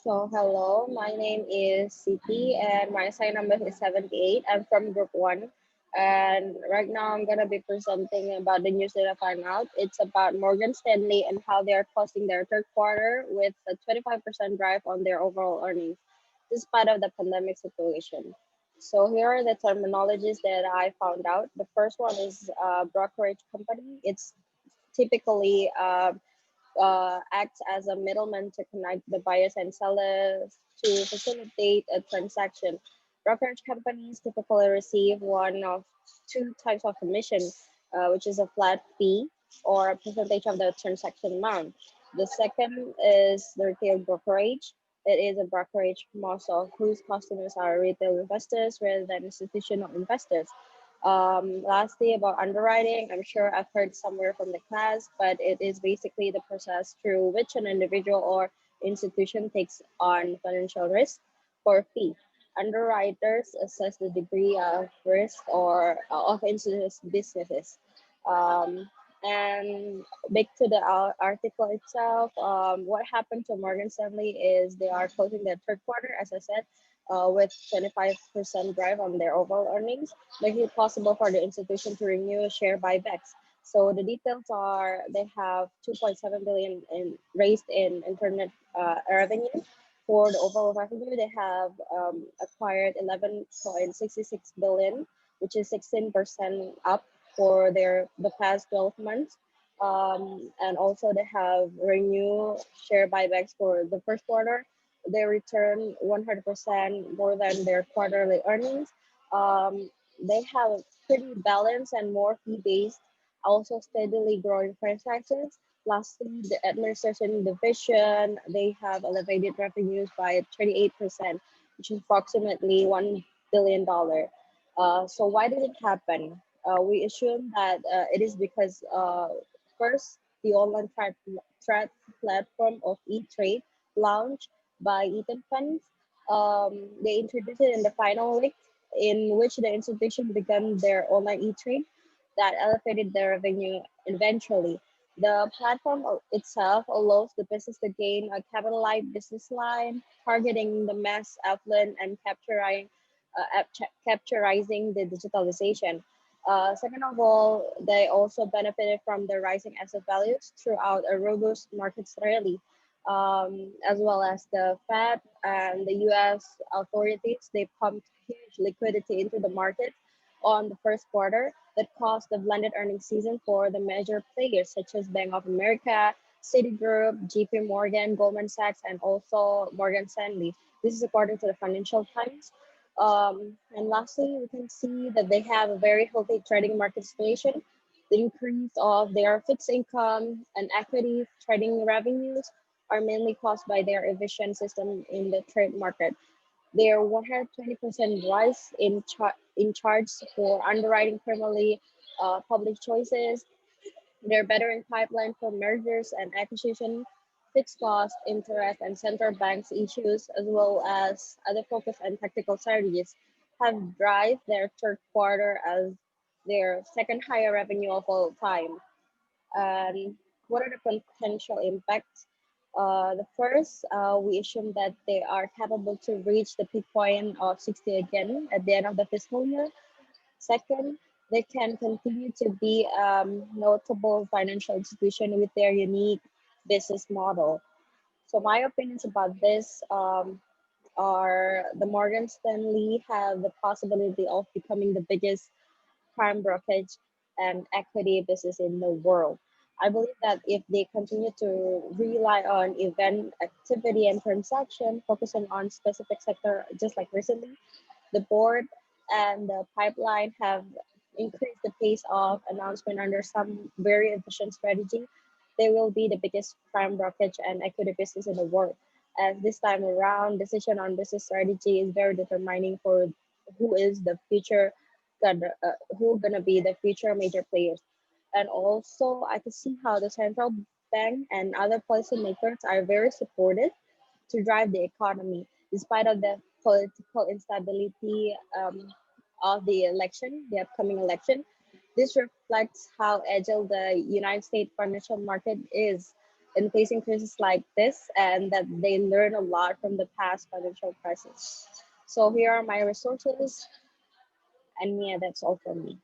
So hello, my name is Sitti and my sign number is 78. I'm from group 1. And right now I'm gonna be presenting about the news that I found out. It's about Morgan Stanley and how they are closing their third quarter with a 25% drive on their overall earnings, despite of the pandemic situation. So here are the terminologies that I found out. The first one is brokerage company. It's typically acts as a middleman to connect the buyers and sellers to facilitate a transaction. Brokerage companies typically receive one of two types of commission, which is a flat fee or a percentage of the transaction amount. The second is the retail brokerage. It is a brokerage most of whose customers are retail investors rather than institutional investors. Lastly, about underwriting, I'm sure I've heard somewhere from the class, but it is basically the process through which an individual or institution takes on financial risk for a fee. Underwriters assess the degree of risk or of institutions' businesses. Um, and back to the article itself, what happened to Morgan Stanley is they are closing their third quarter, as I said, with 25% drive on their overall earnings, making it possible for the institution to renew share buybacks. So the details are they have 2.7 billion in raised in internet revenue. For the overall revenue, they have acquired 11.66 billion, which is 16% up for their the past 12 months. And also they have renew share buybacks for the first quarter. They return 100% more than their quarterly earnings. They have pretty balanced and more fee-based, also steadily growing franchises. Lastly, the administration division, they have elevated revenues by 38%, which is approximately $1 billion. So why did it happen? We assume that it is because first, the online trade platform of e-trade launched by Eaton Funds. They introduced it in the final week in which the institution began their online e-trade that elevated their revenue eventually. The platform itself allows the business to gain a capital-light business line, targeting the mass affluent and capturizing the digitalization. Second of all, they also benefited from the rising asset values throughout a robust market rally, as well as the Fed and the U.S. authorities. They pumped huge liquidity into the market on the first quarter that caused the blended earnings season for the major players such as Bank of America, Citigroup, JP Morgan, Goldman Sachs, and also Morgan Stanley. This is according to the Financial Times. And lastly, we can see that they have a very healthy trading market situation. The increase of their fixed income and equity trading revenues are mainly caused by their efficient system in the trade market. Their 120% rise in charge for underwriting primarily public choices, they're better in pipeline for mergers and acquisition, fixed cost, interest, and central banks issues, as well as other focus and tactical strategies, have drive their third quarter as their second higher revenue of all time. And what are the potential impacts? The first, we assume that they are capable to reach the peak point of 60 again at the end of the fiscal year. Second, they can continue to be notable financial institution with their unique business model. So my opinions about this are the Morgan Stanley have the possibility of becoming the biggest prime brokerage and equity business in the world. I believe that if they continue to rely on event activity and transaction, focusing on specific sector, just like recently, the board and the pipeline have increased the pace of announcement under some very efficient strategy. They will be the biggest prime brokerage and equity business in the world. As this time around, decision on business strategy is very determining for who is the future, who gonna be the future major players. And also, I can see how the central bank and other policymakers are very supportive to drive the economy, despite of the political instability of the election, the upcoming election. This reflects how agile the United States financial market is. in facing crises like this, and that they learn a lot from the past financial crisis. So here are my resources, and yeah, that's all from me.